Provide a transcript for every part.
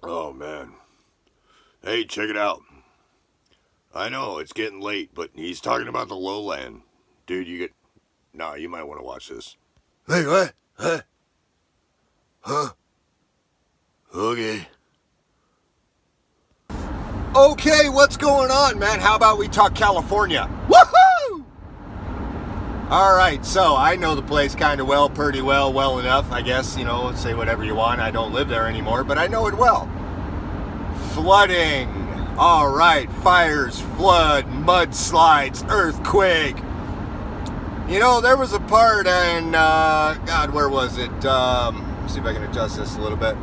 Oh, man. Hey, check it out. I know, it's getting late, but he's talking about the lowland. Dude, Nah, you might want to watch this. Hey, what? Huh? Okay. Okay, what's going on, man? How about we talk California? Woohoo! Alright, so I know the place kind of well, pretty well enough, I guess. Say whatever you want. I don't live there anymore, but I know it well. Flooding. Alright, fires, flood, mudslides, earthquake. There was a part in, God, where was it? Let's see if I can adjust this a little bit.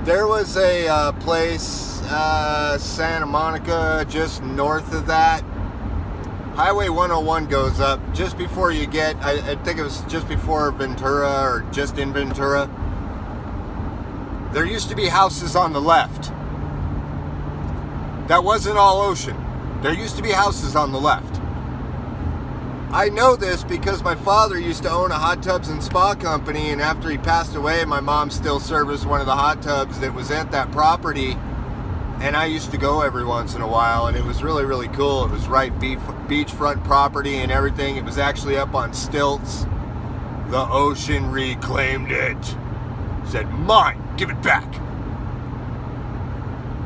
There was a place, Santa Monica, just north of that. Highway 101 goes up just before you get, I think it was just before Ventura or just in Ventura. There used to be houses on the left. That wasn't all ocean. There used to be houses on the left. I know this because my father used to own a hot tubs and spa company, and after he passed away, my mom still serviced one of the hot tubs that was at that property, and I used to go every once in a while, and it was really, really cool. It was right beachfront property and everything. It was actually up on stilts. The ocean reclaimed it. Said, mine, give it back.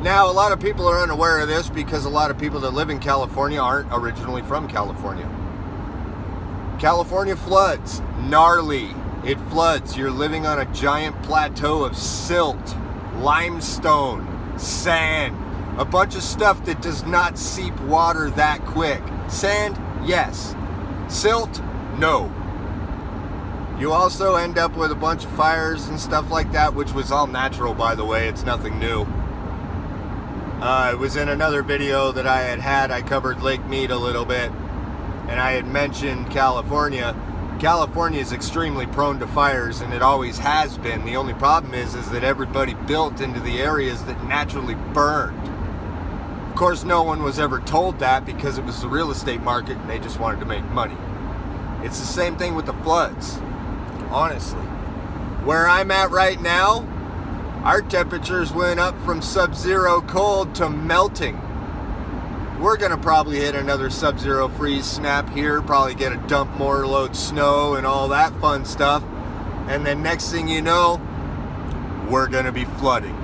Now, a lot of people are unaware of this because a lot of people that live in California aren't originally from California. California floods. Gnarly. It floods. You're living on a giant plateau of silt, limestone, sand, a bunch of stuff that does not seep water that quick. Sand, yes. Silt, no. You also end up with a bunch of fires and stuff like that, which was all natural, by the way. It's nothing new. It was in another video that I had. I covered Lake Mead a little bit, and I had mentioned California. California is extremely prone to fires, and it always has been. The only problem is that everybody built into the areas that naturally burned. Of course, no one was ever told that because it was the real estate market and they just wanted to make money. It's the same thing with the floods, honestly. Where I'm at right now, our temperatures went up from sub-zero cold to melting. We're going to probably hit another sub-zero freeze snap here, probably get a dump more load snow and all that fun stuff. And then next thing you know, we're going to be flooding.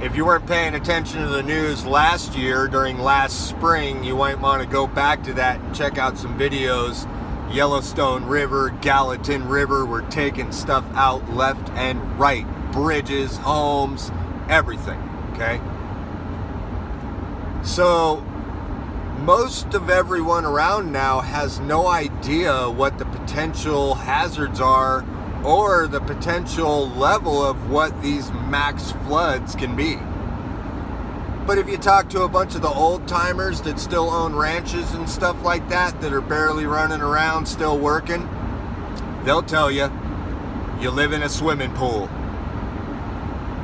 If you weren't paying attention to the news last year, during last spring, you might want to go back to that and check out some videos. Yellowstone River, Gallatin River were taking stuff out left and right. Bridges, homes, everything, okay? So, most of everyone around now has no idea what the potential hazards are or the potential level of what these max floods can be. But if you talk to a bunch of the old timers that still own ranches and stuff like that are barely running around, still working, they'll tell you, you live in a swimming pool.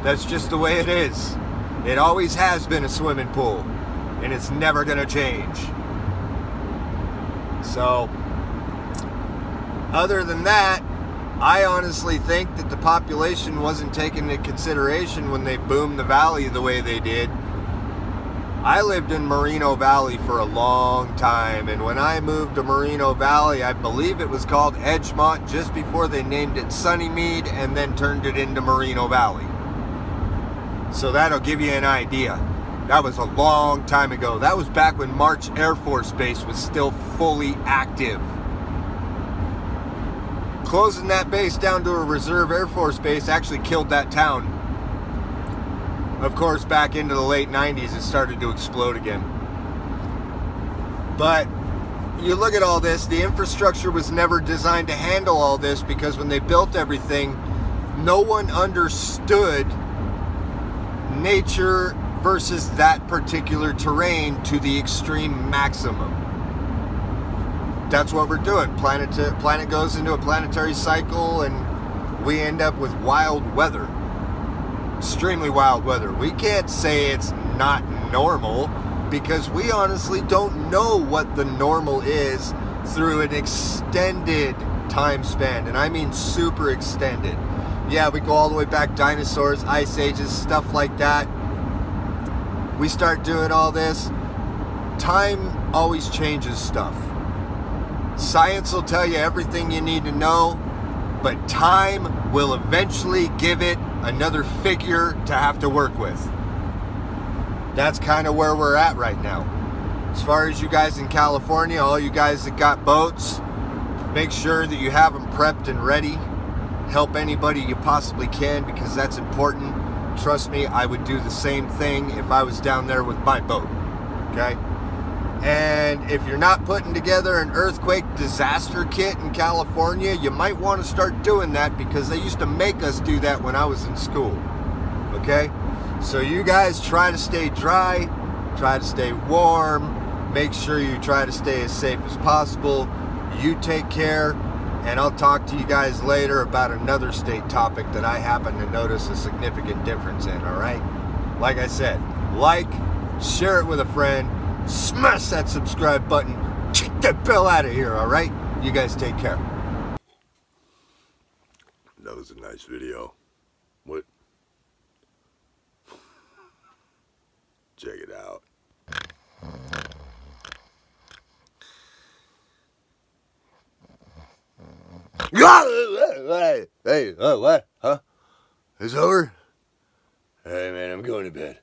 That's just the way it is. It always has been a swimming pool, and it's never going to change. So, other than that, I honestly think that the population wasn't taken into consideration when they boomed the valley the way they did. I lived in Moreno Valley for a long time, and when I moved to Moreno Valley, I believe it was called Edgemont just before they named it Sunnymead and then turned it into Moreno Valley. So that'll give you an idea. That was a long time ago. That was back when March Air Force Base was still fully active. Closing that base down to a reserve Air Force Base actually killed that town. Of course, back into the late 90s, it started to explode again. But you look at all this, the infrastructure was never designed to handle all this because when they built everything, no one understood nature versus that particular terrain to the extreme maximum. That's what we're doing. Planet goes into a planetary cycle and we end up with wild weather. Extremely wild weather. We can't say it's not normal because we honestly don't know what the normal is through an extended time span, and I mean super extended. Yeah, we go all the way back, dinosaurs, ice ages, stuff like that. We start doing all this. Time always changes stuff. Science will tell you everything you need to know, but time will eventually give it another figure to have to work with. That's kind of where we're at right now. As far as you guys in California, all you guys that got boats, make sure that you have them prepped and ready. Help anybody you possibly can, because that's important. Trust me, I would do the same thing if I was down there with my boat. Okay? And if you're not putting together an earthquake disaster kit in California, you might want to start doing that, because they used to make us do that when I was in school. Okay? So you guys try to stay dry, try to stay warm, make sure you try to stay as safe as possible. You take care, and I'll talk to you guys later about another state topic that I happen to notice a significant difference in, all right? Like I said, like, share it with a friend, smash that subscribe button, kick that bell out of here, all right? You guys take care. That was a nice video. What? Check it out. Hey, what? Huh? It's over? Hey, man, I'm going to bed.